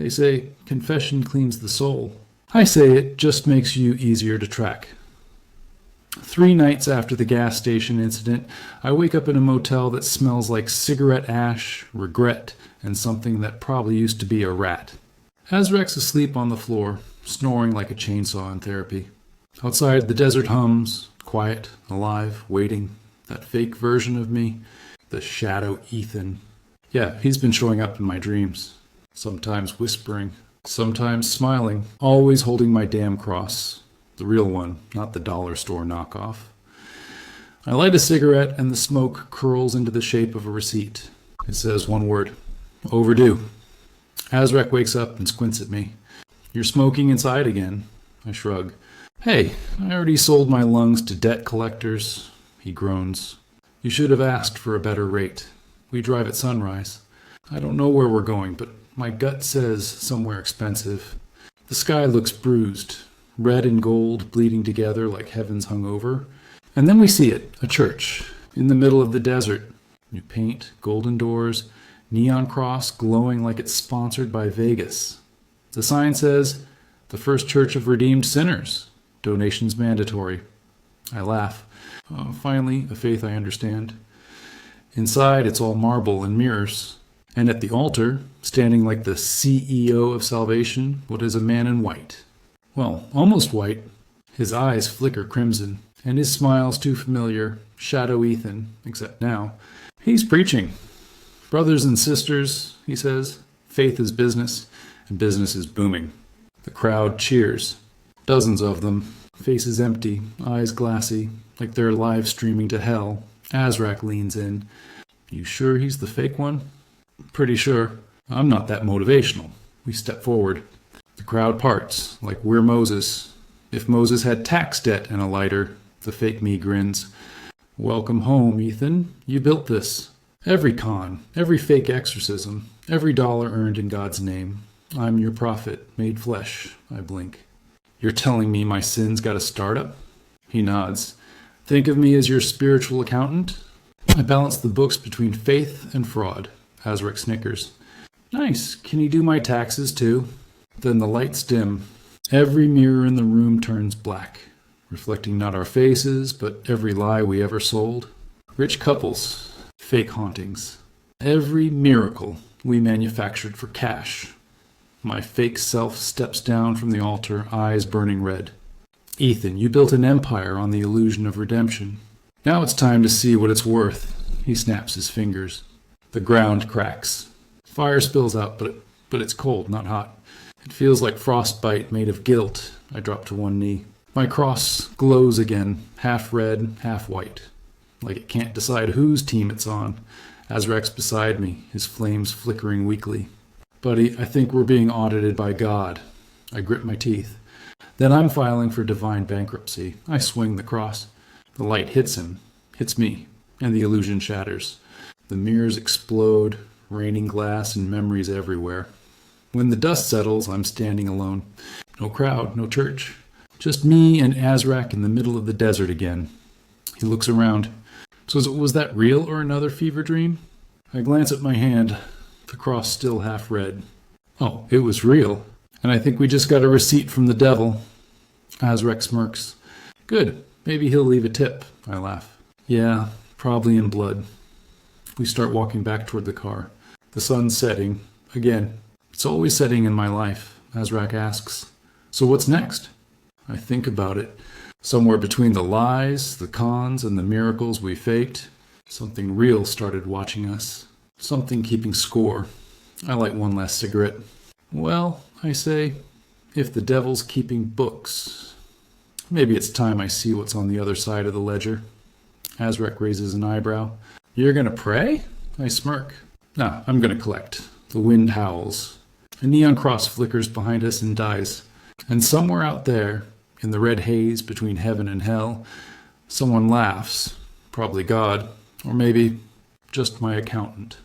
They say confession cleans the soul. I say it just makes you easier to track. 3 nights after the gas station incident, I wake up in a motel that smells like cigarette ash, regret, and something that probably used to be a rat. Azrak's asleep on the floor, snoring like a chainsaw in therapy. Outside, the desert hums, quiet, alive, waiting. That fake version of me, the shadow Ethan. Yeah, he's been showing up in my dreams. Sometimes whispering, sometimes smiling, always holding my damn cross. The real one, not the dollar store knockoff. I light a cigarette and the smoke curls into the shape of a receipt. It says one word, overdue. Azrak wakes up and squints at me. You're smoking inside again. I shrug. Hey, I already sold my lungs to debt collectors. He groans. You should have asked for a better rate. We drive at sunrise. I don't know where we're going, but my gut says somewhere expensive. The sky looks bruised. Red and gold bleeding together like heaven's hungover. And then we see it, a church, in the middle of the desert. New paint, golden doors, neon cross glowing like it's sponsored by Vegas. The sign says, the First Church of Redeemed Sinners. Donations mandatory. I laugh. Finally, a faith I understand. Inside, it's all marble and mirrors. And at the altar, standing like the CEO of salvation, what is a man in white? Well, almost white. His eyes flicker crimson, and his smile's too familiar. Shadow Ethan, except now. He's preaching. Brothers and sisters, he says, faith is business, and business is booming. The crowd cheers. Dozens of them, faces empty, eyes glassy, like they're live streaming to hell. Azrak leans in. You sure he's the fake one? Pretty sure. I'm not that motivational. We step forward. The crowd parts, like we're Moses. If Moses had tax debt and a lighter, the fake me grins. Welcome home, Ethan. You built this. Every con, every fake exorcism, every dollar earned in God's name. I'm your prophet, made flesh. I blink. You're telling me my sins got a startup? He nods. Think of me as your spiritual accountant? I balance the books between faith and fraud. Azrak snickers. Nice. Can you do my taxes too? Then the lights dim. Every mirror in the room turns black, reflecting not our faces, but every lie we ever sold. Rich couples, fake hauntings. Every miracle we manufactured for cash. My fake self steps down from the altar, eyes burning red. Ethan, you built an empire on the illusion of redemption. Now it's time to see what it's worth. He snaps his fingers. The ground cracks. Fire spills out, but it's cold, not hot. It feels like frostbite made of guilt. I drop to one knee. My cross glows again, half red, half white. Like it can't decide whose team it's on. Azrak's beside me, his flames flickering weakly. Buddy, I think we're being audited by God. I grip my teeth. Then I'm filing for divine bankruptcy. I swing the cross. The light hits him, hits me, and the illusion shatters. The mirrors explode, raining glass and memories everywhere. When the dust settles, I'm standing alone. No crowd, no church. Just me and Azrak in the middle of the desert again. He looks around. So was that real or another fever dream? I glance at my hand, the cross still half red. Oh, it was real. And I think we just got a receipt from the devil. Azrak smirks. Good. Maybe he'll leave a tip. I laugh. Yeah, probably in blood. We start walking back toward the car. The sun's setting. Again. It's always setting in my life. Azrak asks. So what's next? I think about it. Somewhere between the lies, the cons, and the miracles we faked, something real started watching us. Something keeping score. I light one last cigarette. Well, I say, if the devil's keeping books, maybe it's time I see what's on the other side of the ledger. Azrak raises an eyebrow. You're gonna pray? I smirk. Nah, I'm gonna collect. The wind howls. A neon cross flickers behind us and dies. And somewhere out there, in the red haze between heaven and hell, someone laughs. Probably God. Or maybe just my accountant.